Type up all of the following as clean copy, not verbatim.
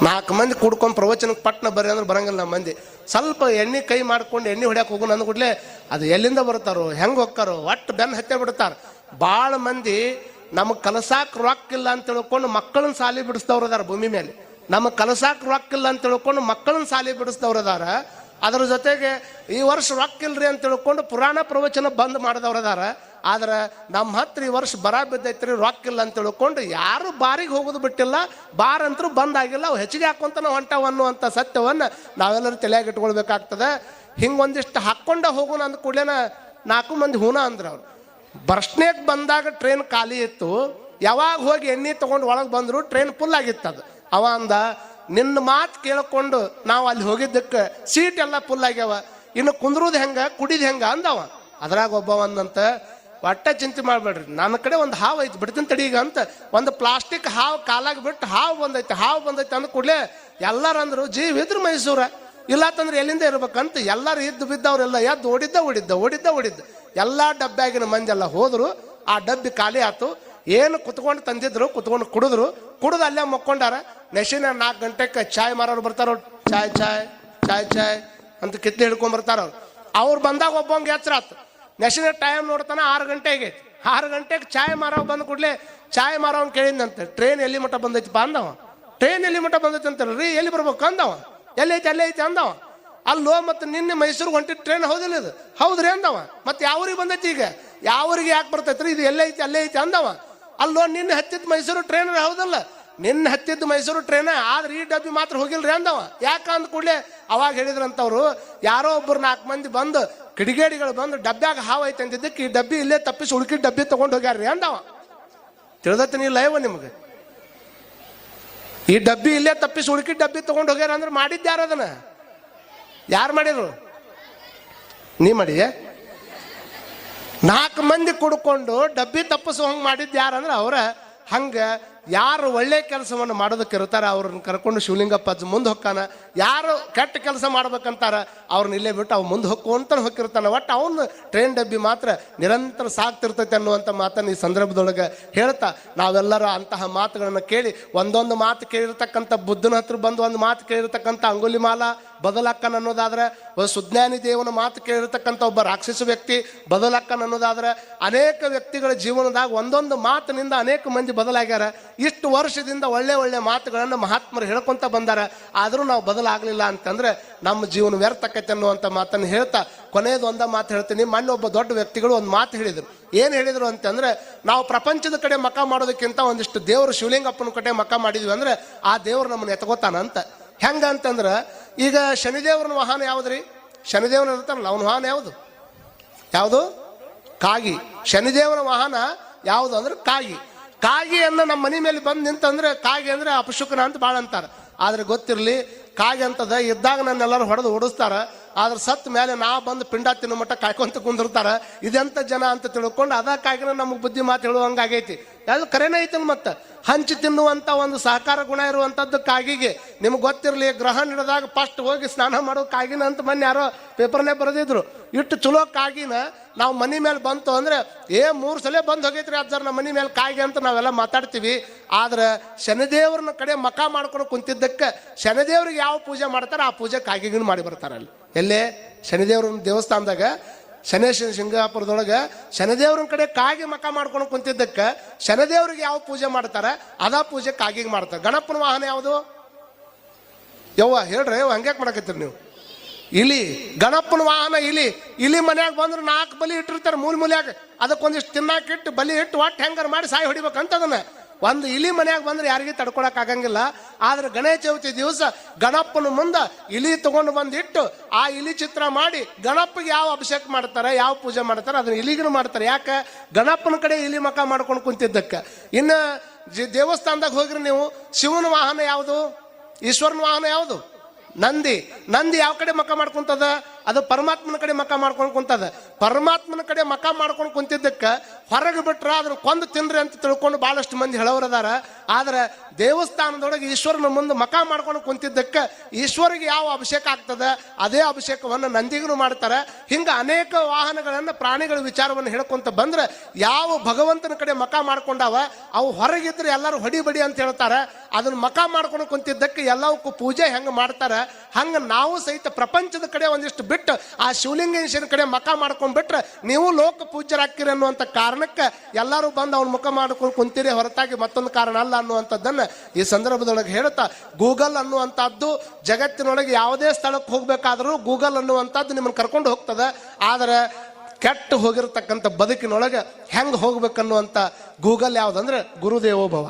4 ಮಂದಿ ಕೂಡ್ಕೊಂಡು ಪ್ರವಚನಕ್ಕೆ ಪಟ್ನ ಬರ್ರಿ ಅಂದ್ರೆ ಬರಂಗಿಲ್ಲ. ನಮ್ಮ ಮಂದಿ ಸ್ವಲ್ಪ ಎಣ್ಣೆ ಕೈ ಮಾಡ್ಕೊಂಡು ಎಣ್ಣೆ ಹೊಡ್ಯಾಕೆ ಹೋಗೋಣ ಅಂದ್ಕೂಡ್ಲೆ ಅದು ಎಲ್ಲಿಂದ ಬರ್ತಾರೋ ಹೆಂಗೆ ಹೋಗ್ತಾರೋ ಒಟ್ಟು ಬೆನ್ನು ಹತ್ತೆ ಬಿಡ್ತಾರೆ. ಭಾಳ ಮಂದಿ ನಮಗೆ ಕಲಸಾಕ್ ರೊಕ್ಕಿಲ್ಲ ಅಂತ ತಿಳ್ಕೊಂಡು ಮಕ್ಕಳನ್ನ ಸಾಲಿ ಬಿಡಿಸ್ದವ್ರು ಅದಾರ ಭೂಮಿ ಮೇಲೆ. ನಮಗೆ ಕಲಸಾಕ್ ರೊಕ್ಕಿಲ್ಲ ಅಂತ ತಿಳ್ಕೊಂಡು ಮಕ್ಕಳನ್ನ ಸಾಲಿ ಬಿಡಿಸ್ದವ್ರು ಅದಾರ. ಅದ್ರ ಜೊತೆಗೆ ಈ ವರ್ಷ ರೊಕ್ಕಿಲ್ರಿ ಅಂತ ತಿಳ್ಕೊಂಡು ಪುರಾಣ ಪ್ರವಚನ ಬಂದ್ ಮಾಡಿದವ್ರು ಅದಾರ. ಆದ್ರೆ ನಮ್ಮ ಹತ್ರ ಈ ವರ್ಷ ಬರ ಬಿದ್ದೈತ್ರಿ ರೊಕ್ಕಿಲ್ಲ ಅಂತ ತಿಳ್ಕೊಂಡು ಯಾರು ಬಾರಿಗೆ ಹೋಗೋದು ಬಿಟ್ಟಿಲ್ಲ. ಬಾರ್ ಅಂತರೂ ಬಂದಾಗಿಲ್ಲ. ಅವು ಹೆಚ್ಚಿಗೆ ಹಾಕೊಂತ ನಾವು ಹೊಂಟವು ಅನ್ನುವಂಥ ಸತ್ಯವನ್ನು ನಾವೆಲ್ಲರೂ ತಲೆಯಾಗಿ ಇಟ್ಕೊಳ್ಬೇಕಾಗ್ತದೆ. ಹಿಂಗೊಂದಿಷ್ಟು ಹಾಕ್ಕೊಂಡ ಹೋಗೋಣ ಅಂದ ಕೂಡಲೇನ 4 ಮಂದಿ ಹೂನ ಅಂದ್ರೆ ಅವ್ರು ಬರ್ಸ್ನೇಕ್ ಬಂದಾಗ ಟ್ರೈನ್ ಖಾಲಿ ಇತ್ತು. ಯಾವಾಗ ಹೋಗಿ ಎಣ್ಣೆ ತೊಗೊಂಡು ಒಳಗೆ ಬಂದರು ಟ್ರೈನ್ ಫುಲ್ ಆಗಿತ್ತು. ಅದು ಅವ ಅಂದ, ನಿನ್ನ ಮಾತು ಕೇಳ್ಕೊಂಡು ನಾವು ಅಲ್ಲಿ ಹೋಗಿದ್ದಕ್ಕೆ ಸೀಟ್ ಎಲ್ಲ ಫುಲ್ ಆಗ್ಯಾವ, ಇನ್ನು ಕುಂದ್ರುದು ಹೆಂಗೆ ಕುಡಿದು ಹೆಂಗೆ ಅಂದವ. ಅದ್ರಾಗ ಒಬ್ಬ ಒಂದಂತ, ಒಟ್ಟ ಚಿಂತೆ ಮಾಡಬೇಡ್ರಿ, ನನ್ನ ಕಡೆ ಒಂದು ಹಾವು ಐತಿ ಬಿಡ್ತೀನಿ ತಡೀಗ ಅಂತ ಒಂದು ಪ್ಲಾಸ್ಟಿಕ್ ಹಾವು ಕಾಲಾಗಿ ಬಿಟ್ಟು ಹಾವು ಬಂದೈತೆ ಅಂದ ಕೂಡಲೇ ಎಲ್ಲರಂದ್ರು ಜೀವ ಇದ್ರು ಮೈಸೂರ, ಇಲ್ಲ ತಂದ್ರೆ ಎಲ್ಲಿಂದ ಇರ್ಬೇಕಂತ ಎಲ್ಲರೂ ಇದ್ದು ಬಿದ್ದವ್ರೆಲ್ಲ ಎದ್ದು ಓಡಿದ್ದ ಎಲ್ಲ ಡಬ್ಬ್ಯಾಗಿನ ಮಂದೆಲ್ಲ ಹೋದ್ರು. ಆ ಡಬ್ಬಿ ಖಾಲಿ ಆಯ್ತು. ಏನು ಕುತ್ಕೊಂಡು ತಂದಿದ್ರು, ಕುತ್ಕೊಂಡು ಕುಡಿದು ಅಲ್ಲೇ ಮಕ್ಕೊಂಡಾರ. ನೆಶಿನ 4 ಗಂಟೆಗೆ ಚಾಯ್ ಮಾರೋರು ಬರ್ತಾರ. ಚಾಯ್ ಅಂತ ಕಿತ್ಲಿ ಹಿಡ್ಕೊಂಡ್ ಬರ್ತಾರ. ಅವ್ರು ಬಂದಾಗ ಒಬ್ಬಂಗೆ ಎಚ್ಚರ ಆತು. ನೆಶಿನ ಟೈಮ್ ನೋಡ್ತಾನ 6 ಗಂಟೆಗೆ. 6 ಗಂಟೆಗೆ ಚಾಯ್ ಮಾರವ್ ಬಂದ ಕೂಡಲೇ ಚಾಯ್ ಮಾರವ್ ಕೇಳಿದಂತೆ, ಟ್ರೈನ್ ಎಲ್ಲಿ ಮಟ್ಟ ಬಂದೈತಿಪ್ಪ ಅಂದವ. ಟ್ರೈನ್ ಎಲ್ಲಿ ಮಟ್ಟ ಬಂದೈತಿ ಅಂತಾರಲ್ರಿ, ಎಲ್ಲಿ ಬರ್ಬೇಕು ಅಂದವ. ಎಲ್ಲೈತಿ ಅಂದವ. ಅಲ್ಲೋ ಮತ್ತೆ ನಿನ್ನೆ ಮೈಸೂರಿಗೆ ಹೊಂಟಿದ್ದು ಟ್ರೈನ್ ಹೌದಿಲ್ಲ ಇದು? ಹೌದ್ರಿ ಅಂದವ. ಮತ್ತೆ ಯಾವ್ರಿಗೆ ಬಂದೈತಿ ಈಗ? ಯಾವ್ರಿಗೆ ಯಾಕೆ ಬರ್ತೈತ್ರಿ ಇದು? ಎಲ್ಲೈತಿ ಅಂದವ. ಅಲ್ಲೋ ನಿನ್ನೆ ಹತ್ತಿದ್ದು ಮೈಸೂರು ಟ್ರೈನ್ ಹೌದಲ್ಲ? ನಿನ್ನೆ ಹತ್ತಿದ್ದು ಮೈಸೂರು ಟ್ರೈನ್, ಆದ್ರೆ ಈ ಡಬ್ಬಿ ಮಾತ್ರ ಹೋಗಿಲ್ರಿ ಅಂದವ. ಯಾಕ ಅಂದ ಕೂಡಲೇ ಅವಾಗ ಹೇಳಿದ್ರಂತವ್ರು, ಯಾರೋ ಒಬ್ಬರು 4 ಮಂದಿ ಬಂದು ಕಿಡಿಗೇಡಿಗಳು ಬಂದು ಡಬ್ಬ್ಯಾಗ ಹಾವು ಐತೆ ಅಂತಿದ್ದಕ್ಕೆ ಈ ಡಬ್ಬಿ ಇಲ್ಲೇ ತಪ್ಪಿಸಿ ಉಳ್ಕಿದ ಡಬ್ಬಿ ತಗೊಂಡು ಹೋಗ್ಯಾರ್ರಿ ಅಂದವ. ತಿಳಿದತ್ತೀನಿ ಲೈವ ನಿಮ್ಗೆ? ಈ ಡಬ್ಬಿ ಇಲ್ಲೇ ತಪ್ಪಿಸಿ ಉಳ್ಕಿದ ಡಬ್ಬಿ ತಗೊಂಡು ಹೋಗ್ಯಾರ ಅಂದ್ರೆ ಮಾಡಿದ್ದು ಯಾರು? ಅದನ್ನ ಯಾರು ಮಾಡಿದ್ರು? ನೀ ಮಾಡಿಯ? 4 ಮಂದಿ ಕುಡ್ಕೊಂಡು ಡಬ್ಬಿ ತಪ್ಪಿಸೋ ಹಂಗೆ ಮಾಡಿದ್ದು ಯಾರಂದ್ರೆ ಅವ್ರ. ಹಂಗೆ ಯಾರು ಒಳ್ಳೆ ಕೆಲಸವನ್ನು ಮಾಡೋದಕ್ಕೆ ಇರ್ತಾರ ಅವ್ರನ್ನ ಕರ್ಕೊಂಡು ಶಿವಲಿಂಗಪ್ಪ ಮುಂದೆ ಹೊಕ್ಕಾನ. ಯಾರು ಕೆಟ್ಟ ಕೆಲಸ ಮಾಡ್ಬೇಕಂತಾರ ಅವ್ರನ್ನ ಇಲ್ಲೇ ಬಿಟ್ಟು ಅವ್ ಮುಂದೆ ಹೊಕ್ಕೊಂತ ಹೊಕ್ಕಿರ್ತಾನ. ಒಟ್ಟು ಅವನು ಟ್ರೈನ್ ಡಬ್ಬಿ ಮಾತ್ರ ನಿರಂತರ ಸಾಕ್ತಿರ್ತೈತೆ ಅನ್ನುವಂಥ ಮಾತನ್ನು ಈ ಸಂದರ್ಭದೊಳಗೆ ಹೇಳ್ತಾ, ನಾವೆಲ್ಲರೂ ಅಂತಹ ಮಾತುಗಳನ್ನು ಕೇಳಿ ಒಂದೊಂದು ಮಾತು ಕೇಳಿರ್ತಕ್ಕಂಥ ಬುದ್ಧನ ಹತ್ರ ಬಂದು ಒಂದು ಮಾತು ಕೇಳಿರ್ತಕ್ಕಂಥ ಅಂಗುಲಿಮಾಲ ಬದಲಾಕ್ಕನ್ ಅನ್ನೋದಾದ್ರೆ, ಸುಜ್ಞಾನಿ ದೇವನ ಮಾತು ಕೇಳಿರ್ತಕ್ಕಂಥ ಒಬ್ಬ ರಾಕ್ಷಸ ವ್ಯಕ್ತಿ ಬದಲಾಕ್ಕನ್ ಅನ್ನೋದಾದ್ರೆ, ಅನೇಕ ವ್ಯಕ್ತಿಗಳ ಜೀವನದಾಗ ಒಂದೊಂದು ಮಾತಿನಿಂದ ಅನೇಕ ಮಂದಿ ಬದಲಾಗ್ಯಾರ. ಇಷ್ಟು ವರ್ಷದಿಂದ ಒಳ್ಳೆ ಮಾತುಗಳನ್ನು ಮಹಾತ್ಮರು ಹೇಳ್ಕೊಂತ ಬಂದಾರ. ಆದರೂ ನಾವು ಬದಲಾಗಲಿಲ್ಲ ಅಂತಂದ್ರೆ ನಮ್ಮ ಜೀವನ ವ್ಯರ್ಥಕತೆ ಅನ್ನುವಂಥ ಮಾತನ್ನು ಹೇಳ್ತಾ ಕೊನೆಯದು ಒಂದ ಮಾತು ಹೇಳ್ತೀನಿ. ಮೊನ್ನೆ ಒಬ್ಬ ದೊಡ್ಡ ವ್ಯಕ್ತಿಗಳು ಒಂದು ಮಾತು ಹೇಳಿದರು. ಏನು ಹೇಳಿದರು ಅಂತಂದ್ರೆ, ನಾವು ಪ್ರಪಂಚದ ಕಡೆ ಮಕ ಮಾಡೋದಕ್ಕಿಂತ ಒಂದಿಷ್ಟು ದೇವರು ಶಿವಲಿಂಗಪ್ಪನ ಕಡೆ ಮಕ ಮಾಡಿದ್ವಿ ಅಂದ್ರೆ ಆ ದೇವರು ನಮ್ಮನ್ನು ಎತ್ಕೋತಾನ ಅಂತ. ಹೆಂಗ ಅಂತಂದ್ರೆ, ಈಗ ಶನಿದೇವ್ರನ ವಾಹನ ಯಾವ್ದ್ರಿ? ಶನಿದೇವನ ಇರ್ತಾನಲ್ಲ, ಅವನ ವಾಹನ ಯಾವುದು? ಕಾಗಿ. ಶನಿದೇವನ ವಾಹನ ಯಾವುದು ಅಂದ್ರೆ ಕಾಗಿ. ಕಾಗಿಯನ್ನು ನಮ್ಮ ಮನೆ ಮೇಲೆ ಬಂದು ನಿಂತಂದ್ರೆ ಕಾಗಿ ಅಂದ್ರೆ ಅಪಶುಕನ ಅಂತ ಭಾಳ ಅಂತಾರೆ. ಆದ್ರೆ ಗೊತ್ತಿರಲಿ, ಕಾಗಿ ಅಂತದ ಇದ್ದಾಗ ನನ್ನೆಲ್ಲರೂ ಹೊಡೆದು ಓಡಿಸ್ತಾರ. ಆದ್ರೆ ಸತ್ ಮೇಲೆ ನಾ ಬಂದು ಪಿಂಡ ತಿನ್ನೋ ಮಟ್ಟ ಕಾಯ್ಕೊಂತ ಕುಂದಿರ್ತಾರ. ಇದೆಂತ ಜನ ಅಂತ ತಿಳ್ಕೊಂಡು ಅದಕ್ಕಾಗಿನ ನಮಗೆ ಬುದ್ಧಿ ಮಾತು ಹೇಳುವಂಗಾಗೈತಿ. ಅದು ಕರೆನೇ ಐತಲ್. ಮತ್ತೆ ಹಂಚಿ ತಿನ್ನುವಂಥ ಒಂದು ಸಹಕಾರ ಗುಣ ಇರುವಂಥದ್ದು ಕಾಗಿಗೆ. ನಿಮ್ಗೆ ಗೊತ್ತಿರಲಿ, ಗ್ರಹಣ ಹಿಡಿದಾಗ ಫಸ್ಟ್ ಹೋಗಿ ಸ್ನಾನ ಮಾಡೋ ಕಾಗಿನ ಅಂತ ಮೊನ್ನೆ ಯಾರೋ ಪೇಪರ್ನೇ ಬರೆದಿದ್ರು. ಇಟ್ಟು ಚಲೋ ಕಾಗಿನ ನಾವು ಮನೆ ಮೇಲೆ ಬಂತು ಅಂದ್ರೆ 3 ಸಲ ಬಂದು ಹೋಗೈತ್ರಿ ಅಜ್ಜಾರ ನಮ್ಮ ಮನೆ ಮೇಲೆ ಕಾಗಿ ಅಂತ ನಾವೆಲ್ಲ ಮಾತಾಡ್ತೀವಿ. ಆದ್ರೆ ಶನಿದೇವ್ರನ್ನ ಕಡೆ ಮಕ ಮಾಡ್ಕೊಂಡು ಕುಂತಿದ್ದಕ್ಕೆ ಶನಿದೇವ್ರಿಗೆ ಯಾವ ಪೂಜೆ ಮಾಡ್ತಾರೆ ಆ ಪೂಜೆ ಕಾಗಿಗೂ ಮಾಡಿ ಬರ್ತಾರೆ. ಅಲ್ಲಿ ಎಲ್ಲೇ ಶನಿದೇವ್ರ ದೇವಸ್ಥಾನದಾಗ ಸಿಂಗಾಪುರದೊಳಗೆ ಶನಿದೇವ್ರನ ಕಡೆ ಕಾಗಿ ಮಕ ಮಾಡ್ಕೊಂಡು ಕುಂತಿದ್ದಕ್ಕೆ ಶನಿದೇವ್ರಿಗೆ ಯಾವ ಪೂಜೆ ಮಾಡ್ತಾರೆ ಅದಾ ಪೂಜೆ ಕಾಗಿಗೆ ಮಾಡ್ತಾರೆ. ಗಣಪನ ವಾಹನ ಯಾವುದು? ಹೇಳ್ರಿ ಹಂಗ್ಯಾಕೆ ಮಾಡಕತ್ತೀರಿ ನೀವು? ಇಲಿ. ಗಣಪನ ವಾಹನ ಇಲಿ. ಇಲಿ ಮನ್ಯಾಗ ಬಂದ್ರೆ 4 ಬಲಿ ಇಟ್ಟಿರ್ತಾರೆ ಮೂಲ್ಯಾಗ. ಅದಕ್ಕೊಂದಿಷ್ಟು ತಿನ್ನಾಕಿಟ್ಟು ಬಲಿ ಇಟ್ಟು ಒಟ್ಟು ಹೆಂಗಾರ ಮಾಡಿ ಸಾಯಿ ಹೊಡಿಬೇಕಂತ. ಅದನ್ನ ಒಂದು ಇಲಿ ಮನ್ಯಾಗ ಬಂದ್ರೆ ಯಾರಿಗೆ ತಡ್ಕೊಳಕ್ ಆಗಂಗಿಲ್ಲ. ಆದ್ರೆ ಗಣೇಶ ಚೌತಿ ದಿವಸ ಗಣಪನ ಮುಂದೆ ಇಲಿ ತಗೊಂಡು ಬಂದಿಟ್ಟು ಆ ಇಲಿ ಚಿತ್ರ ಮಾಡಿ ಗಣಪಿಗೆ ಯಾವ ಅಭಿಷೇಕ ಮಾಡ್ತಾರೆ, ಯಾವ ಪೂಜೆ ಮಾಡ್ತಾರೆ ಅದನ್ನ ಇಲಿಗೂ ಮಾಡ್ತಾರೆ. ಯಾಕೆ? ಗಣಪನ ಕಡೆ ಇಲಿ ಮಕ ಮಾಡ್ಕೊಂಡು ಕುಂತಿದ್ದಕ್ಕೆ. ಇನ್ನು ದೇವಸ್ಥಾನದಾಗ ಹೋಗ್ರಿ ನೀವು, ಶಿವನ ವಾಹನ ಯಾವುದು? ಈಶ್ವರನ ವಾಹನ ಯಾವುದು? ನಂದಿ. ನಂದಿ ಯಾವ ಕಡೆ ಮಕ ಮಾಡ್ಕೊಂತದ? ಅದು ಪರಮಾತ್ಮನ ಕಡೆ ಮಕ ಮಾಡ್ಕೊಂಡು ಕುಂತದ. ಪರಮಾತ್ಮನ ಕಡೆ ಮಕ ಮಾಡ್ಕೊಂಡು ಕುಂತಿದ್ದಕ್ಕೆ ಹೊರಗೆ ಬಿಟ್ರೆ ಅದನ್ನ ಕೊಂದು ತಿನ್ರಿ ಅಂತ ತಿಳ್ಕೊಂಡು ಬಹಳಷ್ಟು ಮಂದಿ ಹೇಳೋರದಾರ. ಆದ್ರೆ ದೇವಸ್ಥಾನದೊಳಗೆ ಈಶ್ವರನ ಮುಂದೆ ಮಕ ಮಾಡ್ಕೊಂಡು ಕುಂತಿದ್ದಕ್ಕೆ ಈಶ್ವರಿಗೆ ಯಾವ ಅಭಿಷೇಕ ಆಗ್ತದೆ ಅದೇ ಅಭಿಷೇಕವನ್ನು ನಂದಿಗೂ ಮಾಡ್ತಾರೆ. ಹಿಂಗೆ ಅನೇಕ ವಾಹನಗಳನ್ನು ಪ್ರಾಣಿಗಳ ವಿಚಾರವನ್ನು ಹೇಳ್ಕೊಂತ ಬಂದ್ರೆ ಯಾವ ಭಗವಂತನ ಕಡೆ ಮಕ ಮಾಡ್ಕೊಂಡಾವ ಅವು ಹೊರಗಿದ್ರೆ ಎಲ್ಲರೂ ಹೊಡಿಬಡಿ ಅಂತ ಹೇಳ್ತಾರೆ. ಅದನ್ನ ಮಕ ಮಾಡ್ಕೊಂಡು ಕುಂತಿದ್ದಕ್ಕೆ ಎಲ್ಲವಕ್ಕೂ ಪೂಜೆ ಹೆಂಗೆ ಮಾಡ್ತಾರೆ ಹಂಗೆ ನಾವು ಸಹಿತ ಪ್ರಪಂಚದ ಕಡೆ ಒಂದಿಷ್ಟು ಬಿಟ್ಟು ಆ ಶಿವಲಿಂಗೇಶ್ವರನ ಕಡೆ ಮಕ ಮಾಡ್ಕೊಂಡ್ಬಿಟ್ರೆ ನೀವು ಲೋಕ ಪೂಜ್ಯರಾಗ್ತೀರಿ ಅನ್ನುವಂಥ ಕಾರಣಕ್ಕೆ ಎಲ್ಲರೂ ಬಂದು ಅವ್ನ ಮುಖ ಮಾಡ್ಕೊಂಡು ಕುಂತೀರಿ ಹೊರತಾಗಿ ಮತ್ತೊಂದು ಕಾರಣ ಅಲ್ಲ ಅನ್ನುವಂಥದ್ದನ್ನು ಈ ಸಂದರ್ಭದೊಳಗೆ ಹೇಳ್ತಾ, ಗೂಗಲ್ ಅನ್ನುವಂಥದ್ದು ಜಗತ್ತಿನೊಳಗೆ ಯಾವುದೇ ಸ್ಥಳಕ್ಕೆ ಹೋಗ್ಬೇಕಾದ್ರೂ ಗೂಗಲ್ ಅನ್ನುವಂಥದ್ದು ನಿಮ್ಮನ್ನು ಕರ್ಕೊಂಡು ಹೋಗ್ತದೆ. ಆದರೆ ಕೆಟ್ಟು ಹೋಗಿರ್ತಕ್ಕಂಥ ಬದುಕಿನೊಳಗೆ ಹೆಂಗೆ ಹೋಗ್ಬೇಕನ್ನುವಂಥ ಗೂಗಲ್ ಯಾವುದಂದ್ರೆ ಗುರುದೇವೋ ಭವ.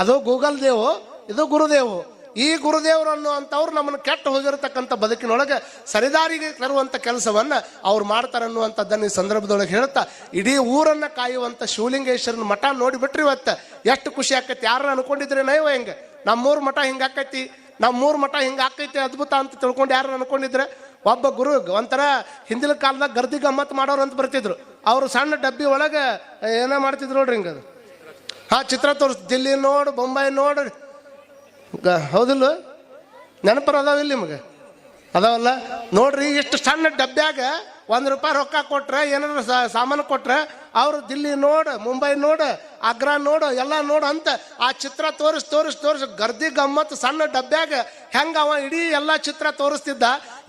ಅದು ಗೂಗಲ್ ದೇವೋ, ಇದು ಗುರುದೇವೋ. ಈ ಗುರುದೇವರು ಅನ್ನುವಂಥವ್ರು ನಮ್ಮನ್ನು ಕೆಟ್ಟು ಹೋಗಿರತಕ್ಕಂಥ ಬದುಕಿನೊಳಗೆ ಸರಿದಾರಿಗೆ ತರುವಂಥ ಕೆಲಸವನ್ನ ಅವ್ರು ಮಾಡ್ತಾರೆ ಅನ್ನುವಂಥದ್ದನ್ನು ಈ ಸಂದರ್ಭದೊಳಗೆ ಹೇಳ್ತಾ, ಇಡೀ ಊರನ್ನ ಕಾಯುವಂಥ ಶಿವಲಿಂಗೇಶ್ವರನ ಮಠ ನೋಡಿಬಿಟ್ರಿ ಇವತ್ತು ಎಷ್ಟು ಖುಷಿ ಆಕೈತಿ. ಯಾರು ಅನ್ಕೊಂಡಿದ್ರೆ ನೈವ ಹೆಂಗೆ ನಮ್ಮೂರು ಮಠ ಹಿಂಗೆ ಆಕೈತಿ, ನಮ್ಮೂರು ಮಠ ಹಿಂಗೆ ಆಕೈತಿ ಅದ್ಭುತ ಅಂತ ತಿಳ್ಕೊಂಡು ಯಾರು ಅನ್ಕೊಂಡಿದ್ರೆ, ಒಬ್ಬ ಗುರು ಒಂಥರ ಹಿಂದಿನ ಕಾಲದಾಗ ಗರ್ದಿ ಗಮ್ಮತ್ ಮಾಡೋರು ಅಂತ ಬರ್ತಿದ್ರು. ಅವರು ಸಣ್ಣ ಡಬ್ಬಿ ಒಳಗೆ ಏನೋ ಮಾಡ್ತಿದ್ರು ನೋಡ್ರಿ ಹಿಂಗೆ, ಚಿತ್ರ ತೋರಿಸ್, ದಿಲ್ಲಿ ನೋಡು, ಬೊಂಬೈ ನೋಡ್ರಿ, ಹೌದಿಲ್ಲ ನೆನಪರು ಅದಾವಿಲ್ಲ ನಿಮಗೆ? ಅದಾವಲ್ಲ ನೋಡ್ರಿ. ಇಷ್ಟು ಸಣ್ಣ ಡಬ್ಬ್ಯಾಗ ₹1 ರೊಕ್ಕ ಕೊಟ್ರೆ ಏನಾದ್ರು ಸಾಮಾನು ಕೊಟ್ರೆ ಅವರು ದಿಲ್ಲಿ ನೋಡು, ಮುಂಬೈ ನೋಡು, ಆಗ್ರಾ ನೋಡು, ಎಲ್ಲ ನೋಡು ಅಂತ ಆ ಚಿತ್ರ ತೋರಿಸಿ ಗರ್ದಿ ಗಮ್ಮತ್ತು ಸಣ್ಣ ಡಬ್ಬ್ಯಾಗ ಹೆಂಗ ಅವ ಇಡೀ ಎಲ್ಲ ಚಿತ್ರ ತೋರಿಸ್ತಿದ್ದ.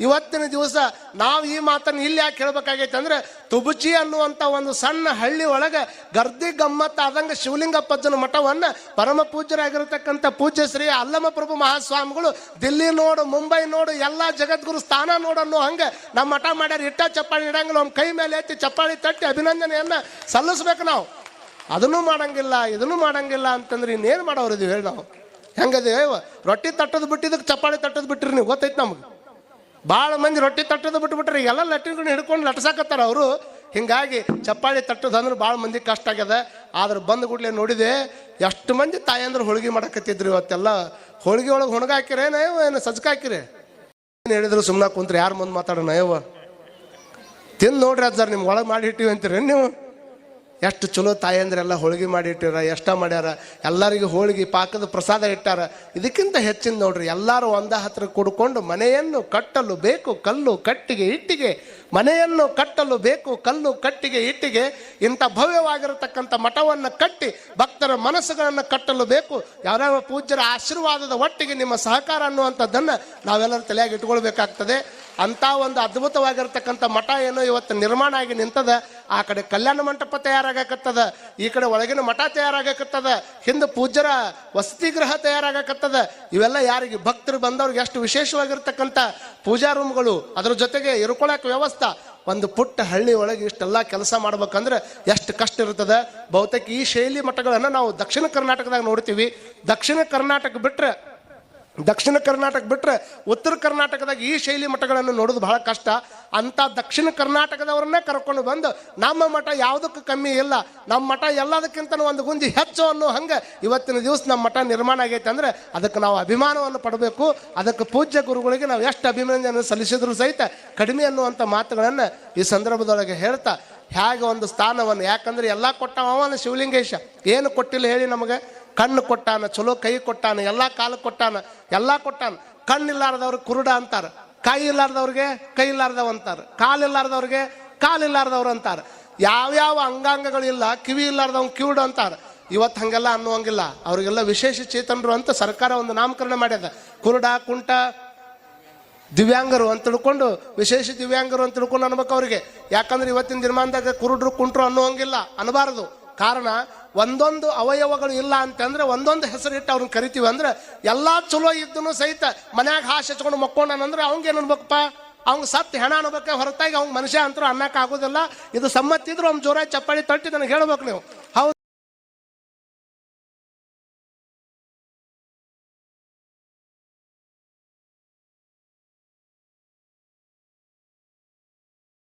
ಇವತ್ತಿನ ದಿವಸ ನಾವು ಈ ಮಾತನ್ನು ಇಲ್ಲಿ ಯಾಕೆ ಹೇಳ್ಬೇಕಾಗೈತೆ ಅಂದ್ರೆ, ತುಬಚಿ ಅನ್ನುವಂಥ ಒಂದು ಸಣ್ಣ ಹಳ್ಳಿ ಒಳಗೆ ಗರ್ದಿ ಗಮ್ಮತ್ತು ಆದಂಗೆ ಶಿವಲಿಂಗಪ್ಪಜ್ಜನ ಮಠವನ್ನ ಪರಮ ಪೂಜ್ಯರಾಗಿರತಕ್ಕಂಥ ಪೂಜ್ಯ ಶ್ರೀ ಅಲ್ಲಮ ಪ್ರಭು ಮಹಾಸ್ವಾಮಿಗಳು ದಿಲ್ಲಿ ನೋಡು, ಮುಂಬೈ ನೋಡು, ಎಲ್ಲ ಜಗದ್ಗುರು ಸ್ಥಾನ ನೋಡು ಅನ್ನೋ ಹಂಗೆ ನಮ್ಮ ಮಠ ಮಾಡ್ಯಾರ. ಇಟ್ಟ ಚಪ್ಪಾಳಿ ಇಡಂಗಿಲ್ಲ, ನಮ್ಮ ಕೈ ಮೇಲೆ ಎತ್ತಿ ಚಪ್ಪಾಳಿ ತಟ್ಟಿ ಅಭಿನಂದನೆಯನ್ನ ಸಲ್ಲಿಸ್ಬೇಕು. ನಾವು ಅದನ್ನು ಮಾಡಂಗಿಲ್ಲ ಇದನ್ನು ಮಾಡಂಗಿಲ್ಲ ಅಂತಂದ್ರೆ ಇನ್ನೇನು ಮಾಡೋರಿದೀವಿ ಹೇಳಿ? ನಾವು ಹೆಂಗದೇವ ರೊಟ್ಟಿ ತಟ್ಟೋದು ಬಿಟ್ಟಿದ್ದಕ್ಕೆ ಚಪ್ಪಾಳಿ ತಟ್ಟೋದು ಬಿಟ್ಟಿರಿ ನೀವು, ಗೊತ್ತೈತೆ ನಮ್ಗೆ. ಭಾಳ ಮಂದಿ ರೊಟ್ಟಿ ತಟ್ಟೋದು ಬಿಟ್ಬಿಟ್ರೆ ಎಲ್ಲ ಲಟ್ಟಿಗಳು ಹಿಡ್ಕೊಂಡು ಲಟ್ಸಾಕತ್ತಾರ ಅವರು. ಹಿಂಗಾಗಿ ಚಪ್ಪಾಳಿ ತಟ್ಟೋದು ಅಂದ್ರೆ ಭಾಳ ಮಂದಿ ಕಷ್ಟ ಆಗ್ಯದ. ಆದ್ರೆ ಬಂದು ಕೂಡಲೇ ನೋಡಿದೆ ಎಷ್ಟು ಮಂದಿ ತಾಯಂದ್ರೆ ಹೋಳಿಗೆ ಮಾಡಕತ್ತಿದ್ರು. ಇವತ್ತೆಲ್ಲ ಹೋಳಿಗೆ ಒಳಗೆ ಹುಣಗ ಹಾಕಿರೇನ ಏನು ಸಜ್ಕ ಹಾಕಿರಿ ಏನು ಹೇಳಿದ್ರು ಸುಮ್ಮನೆ ಕುಂತ್ರೆ ಯಾರು ಮುಂದೆ ಮಾತಾಡೋಣ ಅಯ್ಯವ ತಿಂದು ನೋಡ್ರಿ ಅಜ್ಜಾರ್ ನಿಮ್ಗೆ ಒಳಗೆ ಮಾಡಿ ಇಟ್ಟಿವಿ ಅಂತೀರಿ ನೀವು. ಎಷ್ಟು ಚಲೋ ತಾಯಂದ್ರೆಲ್ಲ ಹೋಳಿಗೆ ಮಾಡಿ ಇಟ್ಟಿರ, ಎಷ್ಟ ಮಾಡ್ಯಾರ, ಎಲ್ಲರಿಗೂ ಹೋಳಿಗೆ ಪಾಕದ ಪ್ರಸಾದ ಇಟ್ಟಾರ. ಇದಕ್ಕಿಂತ ಹೆಚ್ಚಿನ ನೋಡ್ರಿ, ಎಲ್ಲರೂ ಒಂದ ಹತ್ರ ಕುಡ್ಕೊಂಡು ಮನೆಯನ್ನು ಕಟ್ಟಲು ಬೇಕು ಕಲ್ಲು ಕಟ್ಟಿಗೆ ಇಟ್ಟಿಗೆ, ಮನೆಯನ್ನು ಕಟ್ಟಲು ಬೇಕು ಕಲ್ಲು ಕಟ್ಟಿಗೆ ಇಟ್ಟಿಗೆ. ಇಂಥ ಭವ್ಯವಾಗಿರತಕ್ಕಂಥ ಮಠವನ್ನು ಕಟ್ಟಿ ಭಕ್ತರ ಮನಸ್ಸುಗಳನ್ನು ಕಟ್ಟಲು ಬೇಕು ಯಾವ್ಯಾವ ಪೂಜ್ಯರ ಆಶೀರ್ವಾದದ ಒಟ್ಟಿಗೆ ನಿಮ್ಮ ಸಹಕಾರ ಅನ್ನುವಂಥದ್ದನ್ನು ನಾವೆಲ್ಲರೂ ತಲೆಯಾಗಿ ಇಟ್ಕೊಳ್ಬೇಕಾಗ್ತದೆ. ಅಂಥ ಒಂದು ಅದ್ಭುತವಾಗಿರ್ತಕ್ಕಂಥ ಮಠ ಏನೋ ಇವತ್ತು ನಿರ್ಮಾಣ ಆಗಿ ನಿಂತದ. ಆ ಕಡೆ ಕಲ್ಯಾಣ ಮಂಟಪ ತಯಾರಾಗಕತ್ತದ, ಈ ಕಡೆ ಒಳಗಿನ ಮಠ ತಯಾರಾಗಕತ್ತದ, ಹಿಂದೆ ಪೂಜ್ಯರ ವಸತಿ ಗೃಹ ತಯಾರಾಗಕತ್ತದ. ಇವೆಲ್ಲ ಯಾರಿಗೆ ಭಕ್ತರು ಬಂದವ್ರಿಗೆ ಎಷ್ಟು ವಿಶೇಷವಾಗಿರ್ತಕ್ಕಂಥ ಪೂಜಾ ರೂಮ್ಗಳು, ಅದ್ರ ಜೊತೆಗೆ ಇರ್ಕೊಳಕ್ಕೆ ವ್ಯವಸ್ಥೆ. ಒಂದು ಪುಟ್ಟ ಹಳ್ಳಿ ಒಳಗೆ ಇಷ್ಟೆಲ್ಲ ಕೆಲಸ ಮಾಡ್ಬೇಕಂದ್ರೆ ಎಷ್ಟು ಕಷ್ಟ ಇರ್ತದೆ. ಬಹುತೇಕ ಈ ಶೈಲಿ ಮಠಗಳನ್ನು ನಾವು ದಕ್ಷಿಣ ಕರ್ನಾಟಕದಾಗ ನೋಡ್ತೀವಿ. ದಕ್ಷಿಣ ಕರ್ನಾಟಕ ಬಿಟ್ರೆ ಉತ್ತರ ಕರ್ನಾಟಕದಾಗ ಈ ಶೈಲಿ ಮಠಗಳನ್ನು ನೋಡೋದು ಬಹಳ ಕಷ್ಟ. ಅಂತ ದಕ್ಷಿಣ ಕರ್ನಾಟಕದವ್ರನ್ನೇ ಕರ್ಕೊಂಡು ಬಂದು ನಮ್ಮ ಮಠ ಯಾವುದಕ್ಕೂ ಕಮ್ಮಿ ಇಲ್ಲ, ನಮ್ಮ ಮಠ ಎಲ್ಲದಕ್ಕಿಂತ ಒಂದು ಗುಂಜಿ ಹೆಚ್ಚು ಅನ್ನೋ ಹಂಗೆ ಇವತ್ತಿನ ದಿವಸ ನಮ್ಮ ಮಠ ನಿರ್ಮಾಣ ಆಗೈತೆ ಅಂದ್ರೆ ಅದಕ್ಕೆ ನಾವು ಅಭಿಮಾನವನ್ನು ಪಡಬೇಕು. ಅದಕ್ಕೆ ಪೂಜ್ಯ ಗುರುಗಳಿಗೆ ನಾವು ಎಷ್ಟು ಅಭಿನಂದನೆ ಸಲ್ಲಿಸಿದ್ರು ಸಹಿತ ಕಡಿಮೆ ಅನ್ನುವಂಥ ಮಾತುಗಳನ್ನು ಈ ಸಂದರ್ಭದೊಳಗೆ ಹೇಳ್ತಾ, ಹೇಗೆ ಒಂದು ಸ್ಥಾನವನ್ನು, ಯಾಕಂದ್ರೆ ಎಲ್ಲ ಕೊಟ್ಟವ ಅವನ ಶಿವಲಿಂಗೇಶ. ಏನು ಕೊಟ್ಟಿಲ್ಲ ಹೇಳಿ ನಮಗೆ? ಕಣ್ಣು ಕೊಟ್ಟಾನ, ಚಲೋ ಕೈ ಕೊಟ್ಟಾನ, ಎಲ್ಲ ಕಾಲು ಕೊಟ್ಟಾನ, ಎಲ್ಲ ಕೊಟ್ಟಾನ. ಕಣ್ಣಿಲ್ಲಾರ್ದವ್ರಿಗೆ ಕುರುಡ ಅಂತಾರೆ, ಕೈ ಇಲ್ಲಾರ್ದವ್ರಿಗೆ ಕೈ ಇಲ್ಲಾರ್ದವ್ ಅಂತಾರೆ, ಕಾಲಿಲ್ಲಾರ್ದವ್ರಿಗೆ ಕಾಲಿಲ್ಲಾರ್ದವ್ರು ಅಂತಾರೆ. ಯಾವ್ಯಾವ ಅಂಗಾಂಗಗಳಿಲ್ಲ, ಕಿವಿ ಇಲ್ಲಾರ್ದವ್ ಕಿವುಡು ಅಂತಾರೆ. ಇವತ್ತು ಹಂಗೆಲ್ಲ ಅನ್ನುವಂಗಿಲ್ಲ. ಅವ್ರಿಗೆಲ್ಲ ವಿಶೇಷ ಚೇತನರು ಅಂತ ಸರ್ಕಾರ ಒಂದು ನಾಮಕರಣ ಮಾಡ್ಯದ. ಕುರುಡ, ಕುಂಟ, ದಿವ್ಯಾಂಗರು ಅಂತ ತಿಳ್ಕೊಂಡು, ವಿಶೇಷ ದಿವ್ಯಾಂಗರು ಅಂತ ತಿಳ್ಕೊಂಡು ಅನ್ಬೇಕು ಅವ್ರಿಗೆ. ಯಾಕಂದ್ರೆ ಇವತ್ತಿನ ದಿನಮಾನದಾಗ ಕುರುಡ್ರು ಕುಂಟ್ರು ಅನ್ನುವಂಗಿಲ್ಲ, ಅನ್ನಬಾರದು. ಕಾರಣ ಒಂದೊಂದು ಅವಯವಗಳು ಇಲ್ಲ ಅಂತಂದ್ರೆ ಒಂದೊಂದು ಹೆಸರಿಟ್ಟು ಅವ್ರನ್ನ ಕರಿತೀವಿ. ಅಂದ್ರೆ ಎಲ್ಲ ಚಲೋ ಇದ್ದನು ಸಹಿತ ಮನ್ಯಾಗ ಹಾಸಿ ಹಚ್ಕೊಂಡು ಮಕ್ಕೊಂಡಂದ್ರೆ ಅವ್ಗೇನು ಅನ್ಬೇಕಪ್ಪ, ಅವ್ಗೆ ಸತ್ತು ಹೆಣ ಅನ್ಬೇಕೆ ಹೊರತಾಗಿ ಅವ್ಗೆ ಮನುಷ್ಯ ಅಂತರೂ ಅನ್ನಕ್ಕೆ ಆಗೋದಿಲ್ಲ. ಇದು ಸಮ್ಮತ್ತಿದ್ರು ಅವ್ನು ಜೋರಾಗಿ ಚಪ್ಪಾಳಿ ತಟ್ಟಿ ನನಗೆ ಹೇಳ್ಬೇಕು ನೀವು. ಹೌದು.